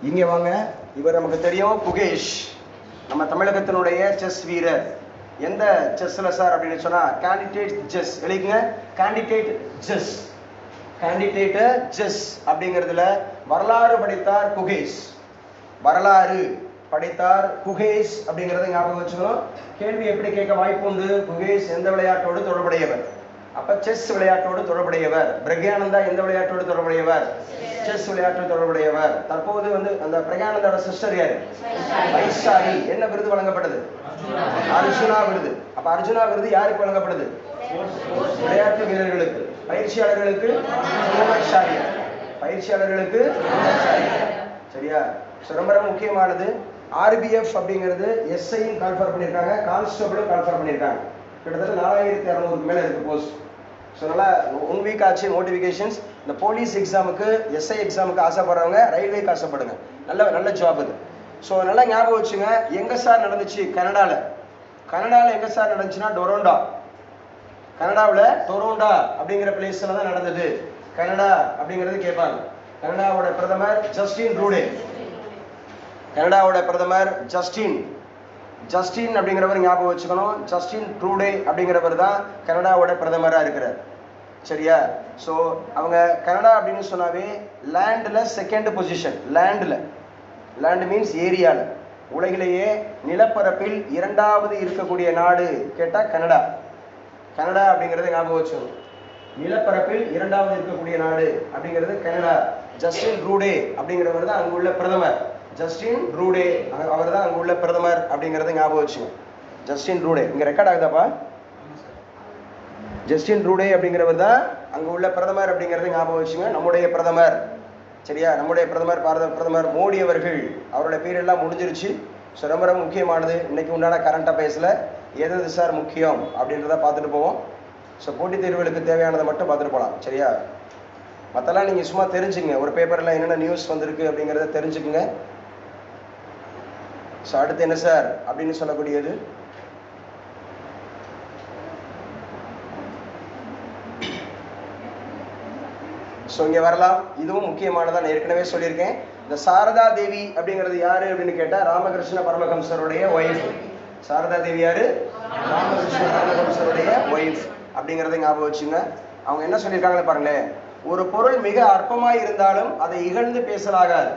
இங்க வாங்க. இவர் நமக்கு தெரியும், குகேஷ், நம்ம தமிழகத்தினுடைய செஸ் வீரர். எந்த செஸ்ல சார் அப்படின்னு சொன்னா கேண்டிடேட் செஸ். எழுதிங்க, கேண்டிடேட் செஸ். கேண்டிடேட் செஸ் அப்படிங்கிறதுல வரலாறு படைத்தார் குகேஷ். வரலாறு படைத்தார் குகேஷ் அப்படிங்கிறத ஞாபகம் வச்சுக்கணும். கேள்வி எப்படி கேட்க வாய்ப்பு உண்டு? குகேஷ் எந்த விளையாட்டோடு தொடர்புடையவர்? அப்ப செஸ் விளையாட்டோடு தொடர்புடையவர். பிரக்யானந்தா எந்த விளையாட்டோடு தொடர்புடையவர்? செஸ் விளையாட்டோடு தொடர்புடையவர். தற்போது அந்த பிரக்யானந்தோட சிஸ்டர் யாரு? வைஷாலி. என்ன விருது வழங்கப்பட்டது? அர்ஜுனா விருது. அப்ப அர்ஜுனா விருது யாருக்கு வழங்கப்படுது? விளையாட்டு வீரர்களுக்கு. பயிற்சியாளர்களுக்கு துரோணாச்சாரியார். பயிற்சியாளர்களுக்கு சரியா? ரொம்ப ரொம்ப முக்கியமானது. RBF அப்படிங்கிறது எஸ்ஐயும் கால்ஃபர் பண்ணியிருக்காங்க, கான்ஸ்டபிளும் கால்ஃபர் பண்ணியிருக்காங்க. கிட்டத்தட்ட 4600க்கு மேல இருக்கு போஸ்ட். ஸோ நல்லா 1 வீக் ஆச்சு நோட்டிஃபிகேஷன்ஸ். இந்த போலீஸ் எக்ஸாமுக்கு, எஸ்ஐ எக்ஸாமுக்கு ஆசைப்படுறவங்க ரயில்வேக்கு ஆசைப்படுங்க. நல்ல ஜாப் இது. ஸோ நல்லா ஞாபகம் வச்சுங்க. எங்க சார் நடந்துச்சு? கனடாவில் எங்க சார் நடந்துச்சுன்னா டொரோண்டா. கனடாவில் டொரோண்டா அப்படிங்கிற பிளேஸ்ல தான் நடந்தது. கனடா அப்படிங்கிறது கேட்பாங்க. கனடாவோட பிரதமர் ஜஸ்டின் ட்ரூடே. கனடாவோட பிரதமர் ஜஸ்டின் அப்படிங்கிறவர் ஞாபகம் வச்சுக்கணும். ஜஸ்டின் ட்ரூடே அப்படிங்கிறவர் தான் கனடாவோட பிரதமராக இருக்கிறார். சரியா? ஸோ அவங்க கனடா அப்படின்னு சொன்னாவே லேண்டில் செகண்ட் பொசிஷன். லேண்ட் மீன்ஸ் ஏரியாவில், உலகிலேயே நிலப்பரப்பில் 2வது இருக்கக்கூடிய நாடு கேட்டால் கனடா அப்படிங்கிறத ஞாபகம் வச்சுக்கணும். நிலப்பரப்பில் 2வது இருக்கக்கூடிய நாடு அப்படிங்கிறது கனடா. ஜஸ்டின் ட்ரூடே அப்படிங்கிறவர் தான் அங்குள்ள பிரதமர். ஜஸ்டின் ட்ரூடே அவர் தான் அங்குள்ள பிரதமர் அப்படிங்கிறத ஞாபகம் வச்சுங்க. ஜஸ்டின் ட்ரூடே இங்க ரெக்கார்ட் ஆகுதாப்பா? ஜஸ்டின் ட்ரூடே அப்படிங்கிறவர் தான் அங்கு உள்ள பிரதமர் அப்படிங்கிறத ஞாபகம் வச்சுங்க. நம்முடைய பிரதமர், சரியா? நம்முடைய பிரதமர் பாரத பிரதமர் மோடி அவர்கள். அவரோட பேர் எல்லாம் முடிஞ்சிருச்சு. ஸோ ரொம்ப ரொம்ப முக்கியமானது. இன்னைக்கு உண்டான கரண்ட் அஃபேர்ஸில் எது சார் முக்கியம் அப்படின்றத பார்த்துட்டு போவோம். ஸோ போட்டித் தேர்வுகளுக்கு தேவையானதை மட்டும் பார்த்துட்டு போகலாம். சரியா? மற்றெல்லாம் நீங்கள் சும்மா தெரிஞ்சுங்க. ஒரு பேப்பரில் என்னென்ன நியூஸ் வந்திருக்கு அப்படிங்கிறத தெரிஞ்சுக்குங்க. ஸோ அடுத்து என்ன சார் அப்படின்னு சொல்லக்கூடியது, ஸோ இங்கே வரலாம். இதுவும் முக்கியமானதான். நான் ஏற்கனவே சொல்லியிருக்கேன். இந்த சாரதா தேவி அப்படிங்கிறது யாரு அப்படின்னு கேட்டால் ராமகிருஷ்ண பரமஹம்சருடைய ஒய்ஃப். சாரதா தேவி யாரு? ராமகிருஷ்ண பரமஹம்சருடைய ஒய்ஃப் அப்படிங்கிறத ஞாபகம் வச்சுங்க. அவங்க என்ன சொல்லியிருக்காங்களே பாருங்களேன். ஒரு பொருள் மிக அற்பமாய் இருந்தாலும் அதை இகழ்ந்து பேசலாகாது.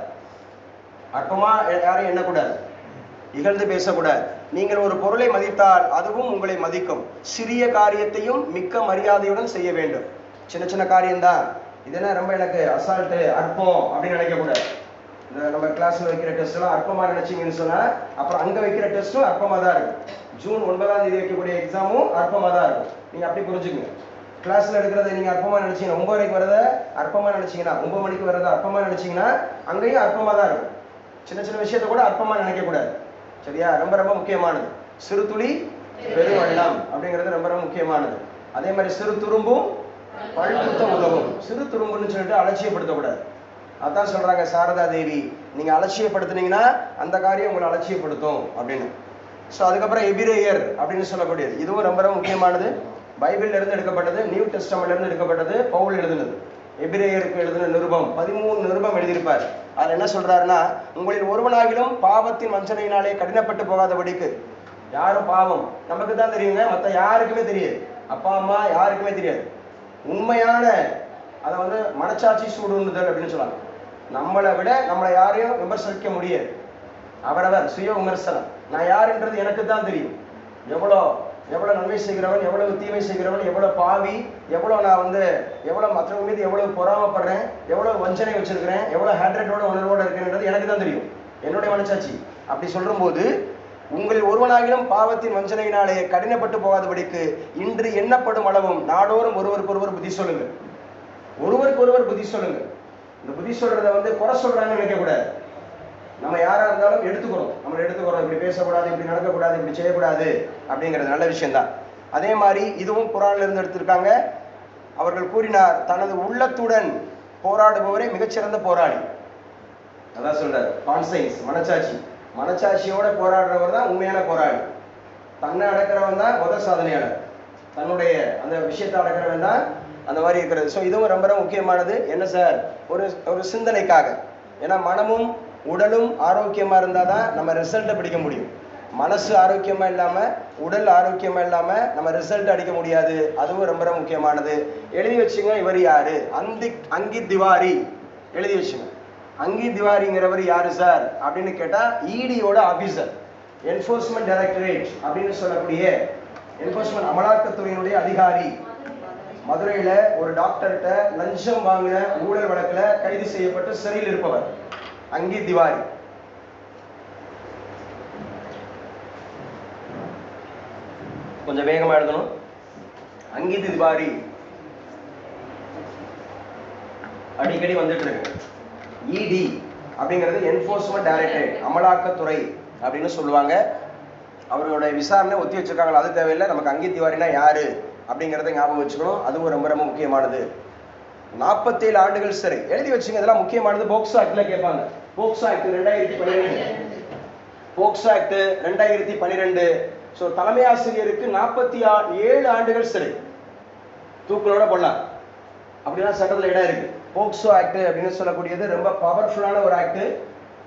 அற்பமா யாரையும் எண்ணக்கூடாது, இகழ்ந்து பேசக்கூடாது. நீங்கள் ஒரு பொருளை மதித்தால் அதுவும் உங்களை மதிக்கும். சிறிய காரியத்தையும் மிக்க மரியாதையுடன் செய்ய வேண்டும். சின்ன காரியம்தான், இதெல்லாம் ரொம்ப எனக்கு அசால்ட்டு, அற்பம் அப்படின்னு நினைக்கக்கூடாது. இந்த நம்ம கிளாஸ்ல வைக்கிற டெஸ்ட் எல்லாம் அற்பமா நினைச்சீங்கன்னு சொன்னா அப்புறம் அங்க வைக்கிற டெஸ்ட்டும் அற்பமா தான் இருக்கும். ஜூன் 9ஆம் தேதி வைக்கக்கூடிய எக்ஸாமும் அற்பமா தான் இருக்கும். நீங்க அப்படி புரிஞ்சுக்கங்க. கிளாஸ்ல எடுக்கிறத நீங்க அற்பமா நினைச்சீங்கன்னா, 9 மணிக்கு வரத அற்பமா நினைச்சீங்கன்னா, 9 மணிக்கு வரத அற்பமா நினைச்சீங்கன்னா அங்கேயும் அற்பமா தான் இருக்கும். சின்ன விஷயத்த கூட அற்பமா நினைக்க கூடாது. சரியா? ரொம்ப ரொம்ப முக்கியமானது. சிறு துளி பெருவெள்ளம் அப்படிங்கிறது ரொம்ப ரொம்ப முக்கியமானது. அதே மாதிரி சிறு துரும்பும் பழுத்த உதவும். சிறு துரும்புன்னு சொல்லிட்டு அலட்சியப்படுத்தக்கூடாது. அதான் சொல்றாங்க சாரதா தேவி, நீங்க அலட்சியப்படுத்தினீங்கன்னா அந்த காரியம் உங்களை அலட்சியப்படுத்தும் அப்படின்னு. ஸோ அதுக்கப்புறம் எபிரேயர் அப்படின்னு சொல்லக்கூடியது, இதுவும் ரொம்ப ரொம்ப முக்கியமானது. பைபிள்ல இருந்து எடுக்கப்பட்டது, நியூ டெஸ்டமெண்ட்ல இருந்து எடுக்கப்பட்டது. பவுல் எழுதுனது. எபிரேயருக்கு எழுதின நிருபம் 13 நிருபம் எழுதியிருப்பார். அதில் என்ன சொல்றாருன்னா, உங்களில் ஒருவனாகிலும் பாவத்தின் வஞ்சனையினாலே கடினப்பட்டு போகாதபடிக்கு. யாரும் பாவம் நமக்கு தான் தெரியுங்க, மற்ற யாருக்குமே தெரியாது. அப்பா அம்மா யாருக்குமே தெரியாது. உண்மையான அதை மனச்சாட்சி சூடுன்னுதல் அப்படின்னு சொல்லுவாங்க. நம்மளை விட நம்மளை யாரையும் விமர்சிக்க முடியாது. அவரவர் சுய விமர்சனம். நான் யாருன்றது எனக்கு தான் தெரியும். எவ்வளோ நன்மை செய்கிறவன், எவ்வளவு தீமை செய்கிறவன், எவ்வளோ பாவி, நான் எவ்வளோ மற்றவங்க மீது எவ்வளவு பொறாமப்படுறேன், எவ்வளவு வஞ்சனை வச்சிருக்கிறேன், எவ்வளோ ஹேட்ரட்டோட உணர்வோடு இருக்கிறேன்றது எனக்கு தான் தெரியும். என்னுடைய மனச்சாட்சி. அப்படி சொல்லும்போது, உங்களில் ஒருவனாகிலும் பாவத்தின் வஞ்சனையினாலே கடினப்பட்டு போகாதபடிக்கு இன்று எண்ணப்படும் அளவும் நாடோறும் ஒருவருக்கொருவர் புத்தி சொல்லுங்க. ஒருவருக்கொருவர் புத்தி சொல்லுங்க. இந்த புத்தி சொல்றதை குறை சொல்றாங்கன்னு நினைக்கக்கூடாது. நம்ம யாரா இருந்தாலும் எடுத்துக்கிறோம். இப்படி பேசக்கூடாது, இப்படி நடக்கக்கூடாது, இப்படி செய்யக்கூடாது அப்படிங்கிறது நல்ல விஷயம்தான். அதே மாதிரி இதுவும் குர்ஆன்ல இருந்து எடுத்திருக்காங்க. அவர்கள் கூறினார், தனது உள்ளத்துடன் போராடுபவரே மிகச்சிறந்த போராளி. அதான் சொல்றாரு. கான்சைன்ஸ், மனச்சாட்சியோட போராடுறவர் தான் உண்மையான போராளி. தன்னை அடக்கிறவன் தான் முதல் சாதனையாளர். தன்னுடைய அந்த விஷயத்தை அடக்கிறவன் தான் அந்த மாதிரி இருக்கிறது. ஸோ இதுவும் ரொம்ப ரொம்ப முக்கியமானது. என்ன சார்? ஒரு சிந்தனைக்காக. ஏன்னா மனமும் உடலும் ஆரோக்கியமா இருந்தாதான் நம்ம ரிசல்ட்டை பிடிக்க முடியும். மனசு ஆரோக்கியமா இல்லாம, உடல் ஆரோக்கியமா இல்லாம நம்ம ரிசல்ட் அடிக்க முடியாது. அதுவும் ரொம்ப ரொம்ப முக்கியமானது. எழுதி வச்சுங்க, இவர் யாரு? அங்கித் திவாரி எழுதி வச்சுங்க. அங்கித் திவாரிங்கிறவர் யாரு சார் அப்படின்னு கேட்டா, இடியோட ஆபீசர், என்ஃபோர்ஸ்மெண்ட் டைரக்டரேட் அப்படின்னு சொல்லக்கூடிய என்ஃபோர்ஸ்மெண்ட் அமலாக்கத்துறையினுடைய அதிகாரி. மதுரையில ஒரு டாக்டர்கிட்ட லஞ்சம் வாங்கின ஊழல் வழக்குல கைது செய்யப்பட்டு சிறையில் இருப்பவர் அங்கித் திவாரி. கொஞ்சம் வேகமா எழுதணும். அங்கித் திவாரி அடிக்கடி வந்துட்டு இருக்கு. இடி அப்படிங்கிறது என்ஃபோர்ஸ்மெண்ட் டைரக்டரேட், அமலாக்கத்துறை அப்படின்னு சொல்லுவாங்க. அவரோட விசாரணை ஒத்தி வச்சிருக்காங்களா, அது தேவையில்லை. நமக்கு அங்கித் திவாரினா யாரு அப்படிங்கிறத ஞாபகம் வச்சுக்கணும். அதுவும் ரொம்ப ரொம்ப முக்கியமானது. 47 ஆண்டுகள் சிறை எழுதி வச்சுங்க. இதெல்லாம் முக்கியமானது. போக்சோ ஆக்ட்ல கேட்பாங்க. POCSO act 2012, POCSO act 2012. So தலைமை ஆசிரியருக்கு 47 ஆண்டுகள் சிறை, தூக்குகளோட போடலாம். அப்படின்னா சட்டத்தில் இடம் இருக்கு. போக்சோ ஆக்ட் அப்படின்னு சொல்லக்கூடியது ரொம்ப பவர்ஃபுல்லான ஒரு ஆக்ட்.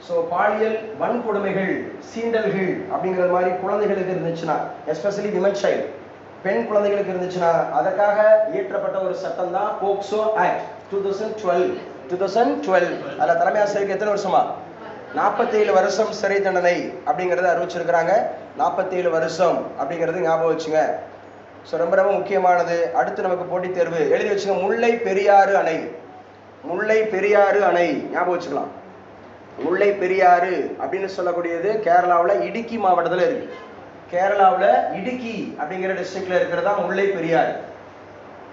ஸோ பாலியல் வன்கொடுமைகள், சீண்டல்கள் அப்படிங்கிறது மாதிரி குழந்தைகளுக்கு இருந்துச்சுன்னா, எஸ்பெஷலி விமன் சைல்டு, பெண் குழந்தைகளுக்கு இருந்துச்சுன்னா அதற்காக இயற்றப்பட்ட ஒரு சட்டம் தான் போக்சோ ஆக்ட் 2012. அதில் தலைமை ஆசிரியருக்கு எத்தனை வருஷமா? 47 வருஷம் சிறை தண்டனை அப்படிங்கிறத அறிவிச்சிருக்கிறாங்க. 47 வருஷம் அப்படிங்கிறது ஞாபகம் வச்சுங்க. ஸோ ரொம்ப ரொம்ப முக்கியமானது. அடுத்து நமக்கு போட்டித் தேர்வு எழுதி வச்சுங்க. முல்லை பெரியாறு அணை, முல்லை பெரியாறு அணை ஞாபகம் வச்சுக்கலாம். முல்லை பெரியாறு அப்படின்னு சொல்லக்கூடியது கேரளாவில் இடுக்கி மாவட்டத்தில் இருக்கு. கேரளாவில் இடுக்கி அப்படிங்கிற டிஸ்ட்ரிக்ட்ல இருக்கிறதா முல்லை பெரியாறு.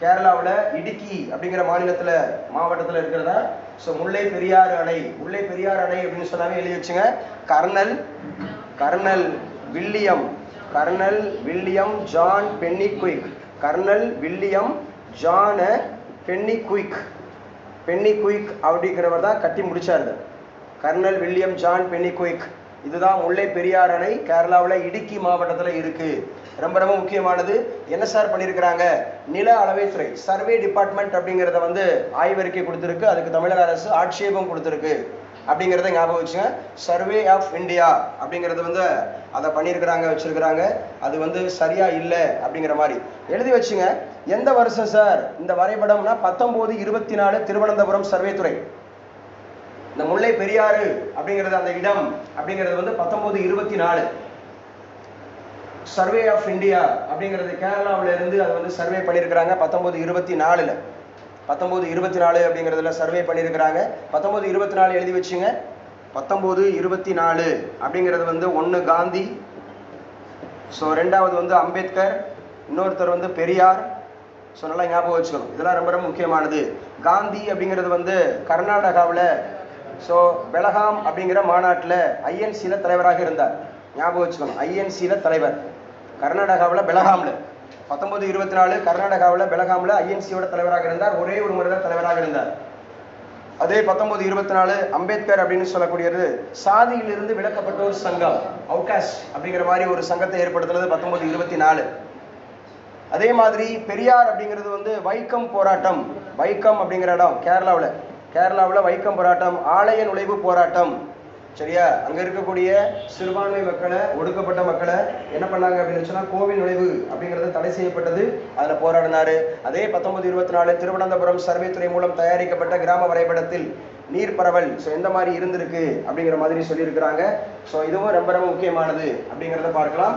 கேரளாவில் இடுக்கி அப்படிங்கிற மாவட்டத்தில் இருக்கிறதா. ஸோ முல்லை பெரியாறு அணை, முல்லை பெரியாறு அணை அப்படின்னு சொன்னாவே எழுதி வச்சுங்க. Colonel William John Pennycuick, colonel William John Pennycuick அப்படிங்கிறவர் தான் கட்டி முடிச்சாரு. Colonel William John Pennycuick. இதுதான் முல்லை பெரியாறு அணை, கேரளாவில் இடுக்கி மாவட்டத்தில் இருக்கு. ரொம்ப ரொம்ப முக்கியமானது. என்ன சார் பண்ணியிருக்கிறாங்க? நில அளவைத்துறை, சர்வே டிபார்ட்மெண்ட் அப்படிங்கிறத வந்து ஆய்வறிக்கை கொடுத்துருக்கு. அதுக்கு தமிழக அரசு ஆட்சேபம் கொடுத்துருக்கு அப்படிங்கிறத ஞாபகம் வச்சுங்க. சர்வே ஆஃப் இந்தியா அப்படிங்கிறது வந்து அதை பண்ணியிருக்கிறாங்க, வச்சிருக்கிறாங்க. அது வந்து சரியா இல்லை அப்படிங்கிற மாதிரி எழுதி வச்சுங்க. எந்த வருஷம் சார் இந்த வரைபடம்னா? 1924 திருவனந்தபுரம் சர்வே துறை. இந்த முல்லை பெரியாறு அப்படிங்கிறது, அந்த இடம் அப்படிங்கிறது வந்து 1924. சர்வே ஆஃப் இந்தியா அப்படிங்கிறது கேரளாவில இருந்து அது வந்து சர்வே பண்ணியிருக்கிறாங்க 1924. 1924 அப்படிங்கிறதுல சர்வே பண்ணியிருக்கிறாங்க. 1924 எழுதி வச்சுங்க. 1924 அப்படிங்கிறது வந்து 1 காந்தி, ஸோ 2வது வந்து அம்பேத்கர், இன்னொருத்தர் வந்து பெரியார். ஸோ நல்லா ஞாபகம் வச்சுக்கணும். இதெல்லாம் ரொம்ப ரொம்ப முக்கியமானது. காந்தி அப்படிங்கிறது வந்து கர்நாடகாவில், ஸோ பெலகாம் அப்படிங்கிற மாநாட்டில் ஐஎன்சியில் தலைவராக இருந்தார். ஞாபகம் வச்சுக்கணும். ஐஎன்சியில் தலைவர் கர்நாடகாவில் பெலகாமில். 1924 கர்நாடகாவில் பெலகாமில் ஐஎன்சியோட தலைவராக இருந்தார். ஒரே ஒரு முறை தான் தலைவராக இருந்தார். அதே 1924 அம்பேத்கர் அப்படின்னு சொல்லக்கூடியது சாதியிலிருந்து விலக்கப்பட்ட ஒரு சங்கம், அவுட்காஸ்ட் அப்படிங்கிற மாதிரி ஒரு சங்கத்தை ஏற்படுத்தினது 1924. அதே மாதிரி பெரியார் அப்படிங்கிறது வந்து வைக்கம் போராட்டம். வைக்கம் அப்படிங்கிற இடம் கேரளாவில் வைக்கம் போராட்டம், ஆலய நுழைவு போராட்டம். சரியா? அங்க இருக்கக்கூடிய சிறுபான்மை மக்களை, ஒடுக்கப்பட்ட மக்களை என்ன பண்ணாங்க அப்படின்னு சொன்னா, கோவில் நுழைவு அப்படிங்கிறது தடை செய்யப்பட்டது, அதுல போராடினாரு. அதே 1924 திருவனந்தபுரம் சர்வே துறை மூலம் தயாரிக்கப்பட்ட கிராம வரைபடத்தில் நீர் பரவல் எந்த மாதிரி இருந்திருக்கு அப்படிங்கிற மாதிரி சொல்லியிருக்கிறாங்க. ஸோ இதுவும் ரொம்ப ரொம்ப முக்கியமானது அப்படிங்கிறத பார்க்கலாம்.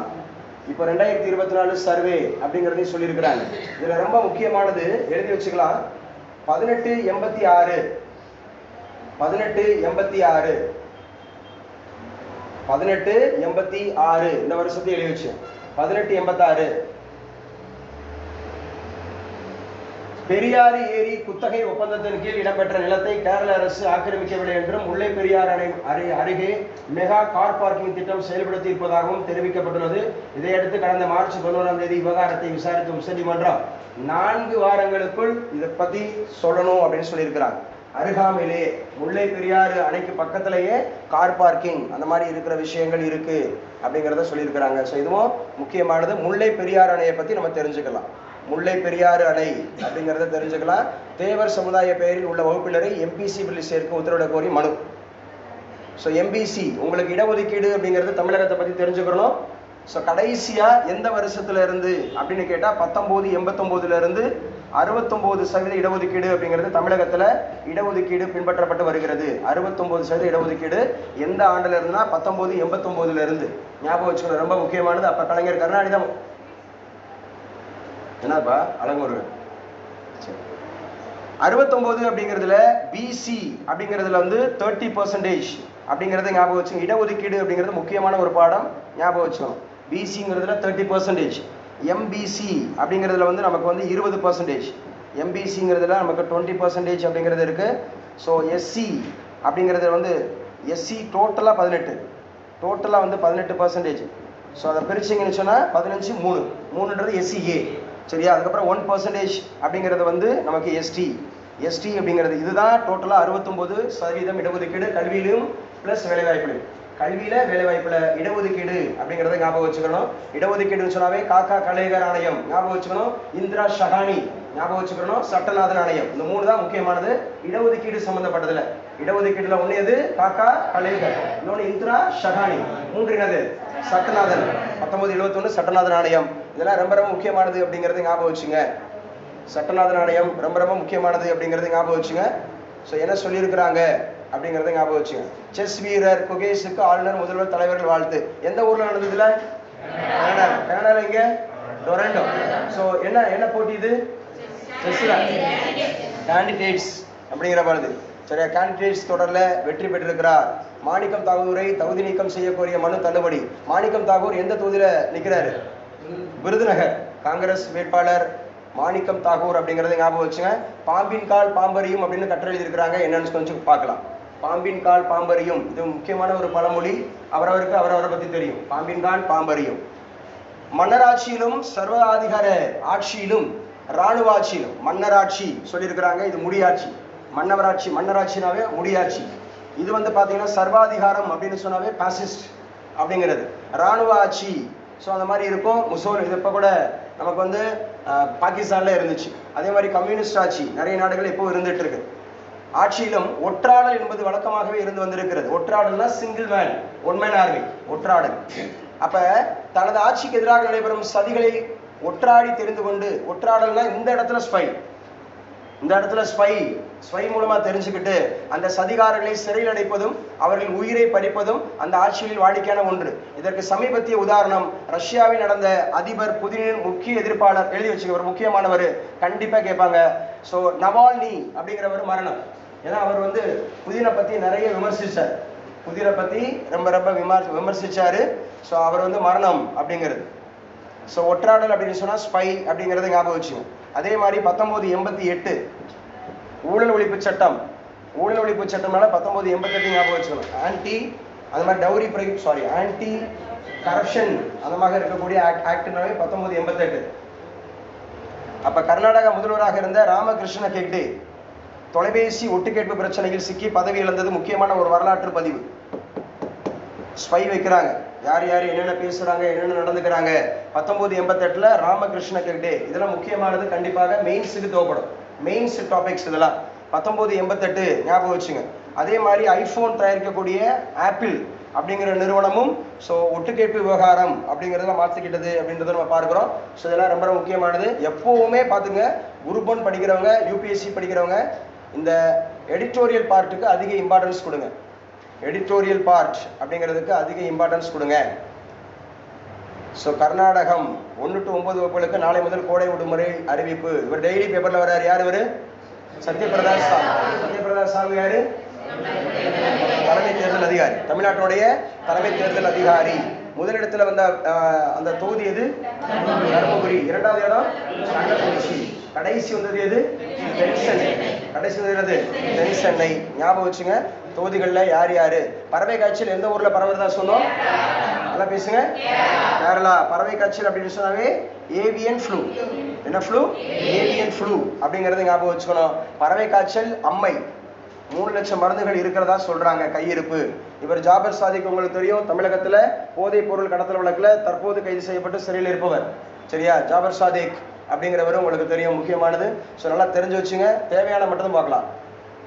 இப்போ 2024 சர்வே அப்படிங்கிறதையும் சொல்லியிருக்கிறாங்க. இதுல ரொம்ப முக்கியமானது எழுதி வச்சுக்கலாம். 1886 இந்த வருஷத்தை எழுதி வச்சு. 1886 பெரியாறு ஏரி குத்தகை ஒப்பந்தத்தின் கீழ் இடம்பெற்ற நிலத்தை கேரள அரசு ஆக்கிரமிக்கவில்லை என்றும், முல்லை பெரியாறு அணை அருகே மெகா கார் பார்க்கிங் திட்டம் செயல்படுத்தி இருப்பதாகவும் தெரிவிக்கப்பட்டுள்ளது. இதையடுத்து கடந்த மார்ச் 11ஆம் தேதி விவகாரத்தை விசாரித்த உச்சநீதிமன்றம் 4 வாரங்களுக்குள் இதை பத்தி சொல்லணும் அப்படின்னு சொல்லியிருக்கிறாங்க. அருகாமையிலேயே முல்லை பெரியாறு அணைக்கு பக்கத்திலேயே கார் பார்க்கிங் அந்த மாதிரி இருக்கிற விஷயங்கள் இருக்கு அப்படிங்கிறத சொல்லியிருக்கிறாங்க. ஸோ இதுவும் முக்கியமானது. முல்லை பெரியாறு அணையை பத்தி நம்ம தெரிஞ்சுக்கலாம். முல்லை பெரியாறு அணை அப்படிங்கிறத தெரிஞ்சுக்கலாம். தேவர் சமுதாய பெயரில் உள்ள வகுப்பினரை எம்பிசி பில்லில் சேர்க்க உத்தரவிட கோரி மனு. ஸோ எம்பிசி உங்களுக்கு இடஒதுக்கீடு அப்படிங்கிறது தமிழகத்தை பற்றி தெரிஞ்சுக்கணும். ஸோ கடைசியா எந்த வருஷத்துல இருந்து அப்படின்னு கேட்டா 1989 இருந்து 69% இடஒதுக்கீடு அப்படிங்கிறது தமிழகத்துல இடஒதுக்கீடு பின்பற்றப்பட்டு வருகிறது. 69% இடஒதுக்கீடு எந்த ஆண்டுல இருந்துன்னா 1989 இருந்து. ஞாபகம் வச்சுக்கணும், ரொம்ப முக்கியமானது. அப்ப கலைஞர் கருணாநிதி தான். என்னப்பா அழகுமுருகன் 69 அப்படிங்கிறதுல பிசி அப்படிங்கிறதுல வந்து 30% அப்படிங்கிறத ஞாபகம் வச்சுங்க. இடஒதுக்கீடு அப்படிங்கிறது முக்கியமான ஒரு பாடம், ஞாபகம் வச்சுக்கணும். பிசிங்கிறதுல 30%, எம்பிசி அப்படிங்கிறதுல வந்து நமக்கு வந்து 20%, எம்பிசிங்கிறதுல நமக்கு 20% அப்படிங்கிறது இருக்கு. ஸோ எஸ்சி அப்படிங்கிறது வந்து எஸ்சி டோட்டலாக 18, டோட்டலாக வந்து 18%. ஸோ அதை பிரிச்சிங்கன்னு சொன்னால் 15 3 3ன்றது எஸ்சிஏ, சரியா. அதுக்கப்புறம் 1% அப்படிங்கிறது வந்து நமக்கு எஸ்டி. எஸ்டி அப்படிங்கிறது இதுதான் டோட்டலாக 69% இடஒதுக்கீடு கல்வியிலும் ப்ளஸ் வேலைவாய்ப்புலையும். கல்வியில வேலைவாய்ப்புல இடஒதுக்கீடு அப்படிங்கிறத ஞாபகம் வச்சுக்கணும். இடஒதுக்கீடுன்னு சொன்னாவே காக்கா கலேகர் ஆணையம் ஞாபகம் வச்சுக்கணும், இந்திரா ஷஹானி ஞாபகம் வச்சுக்கணும், சட்டநாதன் ஆணையம். இந்த 3 தான் முக்கியமானது இடஒதுக்கீடு சம்பந்தப்பட்டதுல. இடஒதுக்கீடுல ஒண்ணு எது? காக்கா கலேகர், இன்னொன்னு இந்திரா ஷஹானி, 3 என்னது? சட்டநாதன். 1971 சட்டநாதன் ஆணையம். இதெல்லாம் ரொம்ப ரொம்ப முக்கியமானது அப்படிங்கறது ஞாபகம் வச்சுங்க. சட்டநாதன் ஆணையம் ரொம்ப ரொம்ப முக்கியமானது அப்படிங்கறது ஞாபகம் வச்சுங்க. ஸோ என்ன சொல்லியிருக்கிறாங்க அப்படிங்கறத ஞாபகம் வச்சுங்க. செஸ் வீரர் குகேஷுக்கு ஆளுநர் முதல்வர் தலைவர்கள் வாழ்த்து. எந்த ஊர்ல நடந்ததுல? கனடா. கனடால எங்க? டொரண்டோ. ஸோ என்ன என்ன போட்டி இது? செஸ்ல கேண்டிடேட்ஸ் அப்படிங்கிற வருது, சரியா. கேண்டிடேட்ஸ் தொடர்ல வெற்றி பெற்றிருக்கிறார். மாணிக்கம் தாகூரை தகுதி நீக்கம் செய்ய கோரிய மனு தள்ளுபடி. மாணிக்கம் தாகூர் எந்த தொகுதியில நிக்கிறாரு? விருதுநகர். காங்கிரஸ் வேட்பாளர் மாணிக்கம் தாகூர் அப்படிங்கறத ஞாபகம் வச்சுங்க. பாம்பின் கால் பாம்பரியும் அப்படின்னு கட்டுரை எழுதியிருக்கிறாங்க, என்னன்னு கொஞ்சம் பார்க்கலாம். பாம்பின் கால் பாம்பரியும், இது முக்கியமான ஒரு பழமொழி, அவரவருக்கு அவரவரை பத்தி தெரியும். பாம்பின் கால் பாம்பரியும். மன்னராட்சியிலும் சர்வாதிகார ஆட்சியிலும் இராணுவ ஆட்சியிலும், மன்னராட்சி சொல்லியிருக்கிறாங்க, இது முடியாட்சி. மன்னராட்சி, மன்னராட்சினாவே முடியாட்சி. இது வந்து பாத்தீங்கன்னா சர்வாதிகாரம் அப்படின்னு சொன்னாவே பாசிஸ்ட் அப்படிங்கிறது. இராணுவ ஆட்சி ஸோ அந்த மாதிரி இருக்கும். இது இப்போ கூட நமக்கு வந்து பாகிஸ்தான்ல இருந்துச்சு. அதே மாதிரி கம்யூனிஸ்ட் ஆட்சி நிறைய நாடுகள் இப்போ இருந்துட்டு இருக்கு. ஆட்சியிலும் ஒற்றாடல் என்பது வழக்கமாகவே இருந்து வந்திருக்கிறது. ஒற்றாடல்னா single man, one man army, ஒற்றாடல். அப்ப தனது ஆட்சிக்கு எதிராக நடைபெறும் சதிகளை ஒற்றாடி தெரிந்து கொண்டு, ஒற்றாடல்னா இந்த இடத்துல ஸ்பை, இந்த இடத்துல ஸ்பை மூலமா தெரிஞ்சுக்கிட்டு அந்த சதிகாரர்களை சிறையில் அடைப்பதும் அவர்கள் உயிரை பறிப்பதும் அந்த ஆட்சியில் வாடிக்கையான ஒன்று. இதற்கு சமீபத்திய உதாரணம் ரஷ்யாவில் நடந்த அதிபர் புதினின் முக்கிய எதிர்ப்பாளர், எழுதி வச்சுக்க, ஒரு முக்கியமானவர், கண்டிப்பா கேட்பாங்க. ஸோ நவால்னி அப்படிங்கிறவர் மரணம். ஏன்னா அவர் வந்து புதினை பத்தி நிறைய விமர்சிச்சார், புதினை பத்தி ரொம்ப ரொம்ப விமர்சிச்சாரு. ஸோ அவர் வந்து மரணம் அப்படிங்கிறது. ஸோ ஒற்றாடல் அப்படின்னு சொன்னா ஸ்பை அப்படிங்கிறத ஞாபகம் வச்சுக்கோங்க. அதே மாதிரி 1988 ஊழல் ஒழிப்பு சட்டம், ஊழல் ஒழிப்பு சட்டம்னால 1988 ஞாபகம் வச்சுக்கணும். ஆன்டி அந்த மாதிரி டவுரி ஆன்டி கரப்ஷன் அந்த மாதிரி இருக்கக்கூடிய ஆக்ட்னாவே 1988. அப்ப கர்நாடகா முதல்வராக இருந்த ராமகிருஷ்ண ஹெக்டே தொலைபேசி ஒட்டுக்கேட்பு பிரச்சனையில் சிக்கி பதவி இழந்தது முக்கியமான ஒரு வரலாற்று பதிவு. ஸ்பை வைக்கிறாங்க, யார் யார் என்னென்ன பேசுறாங்க, என்னென்ன நடந்துக்கிறாங்க. 1988 ராமகிருஷ்ண ஹெக்டே. இதெல்லாம் முக்கியமானது, கண்டிப்பாக மெயின்ஸுக்கு தேவைப்படும், மெயின்ஸ் டாபிக்ஸ் இதெல்லாம். 1988 ஞாபகம் வச்சுங்க. அதே மாதிரி ஐபோன் தயாரிக்கக்கூடிய ஆப்பிள் அப்படிங்கிற நிறுவனமும் ஸோ ஒட்டுக்கேட்பு விவகாரம் அப்படிங்கிறதெல்லாம் மாற்றிக்கிட்டது அப்படின்றத நம்ம பார்க்குறோம். ஸோ இதெல்லாம் ரொம்ப முக்கியமானது. எப்பவுமே பார்த்துங்க, குரூப் 1 படிக்கிறவங்க, யூபிஎஸ்சி படிக்கிறவங்க இந்த எடிட்டோரியல் பார்ட்டுக்கு அதிக இம்பார்ட்டன்ஸ் கொடுங்க. எடிட்டோரியல் பார்ட் அப்படிங்கிறதுக்கு அதிக இம்பார்ட்டன்ஸ் கொடுங்க. ஸோ கர்நாடகம் 1 to 9 வகுப்புகளுக்கு நாளை முதல் கோடை விடுமுறை அறிவிப்பு. இவர் டெய்லி பேப்பர்ல வர்றாரு. யார் இவர்? சத்யபிரதா சாகு. சத்யபிரதா சாகு யாரு? தலைமை தேர்தல் அதிகாரி, தமிழ்நாட்டுடைய தலைமை தேர்தல் அதிகாரி. முதலிடத்துல வந்த அந்த தொகுதி எது? தர்மபுரி. இரண்டாவது இடம் கள்ளக்குறிச்சி. கடைசி வந்தது எது? தென்சென்னை. கடைசி வந்தது தென்சென்னை. ஞாபகம் வச்சுங்க. தொகுதிகளில் யார் யாரு? பறவை காய்ச்சல் எந்த ஊர்ல பரவுறதா சொன்னோம்? நல்லா பேசுங்க. கேரளா. பறவை காய்ச்சல் அப்படின்னு சொன்னாவே ஏவியன் ஃப்ளூ. என்ன ஃப்ளூ? ஏவியன் ஃப்ளூ அப்படிங்கறது ஞாபகம் வச்சுக்கணும். பறவை காய்ச்சல் அம்மை 3 லட்சம் மருந்துகள் இருக்கிறதா சொல்றாங்க கையிருப்பு. இவர் ஜாபர் சாதிக், உங்களுக்கு தெரியும், தமிழகத்துல போதைப் பொருள் கடத்தல் வழக்குல தற்போது கைது செய்யப்பட்டு சிறையில் இருப்பவர், சரியா. ஜாபர் சாதிக் அப்படிங்கிறவரும் உங்களுக்கு தெரியும், முக்கியமானது. ஸோ நல்லா தெரிஞ்சு வச்சுங்க. தேவையான மட்டும் பார்க்கலாம்.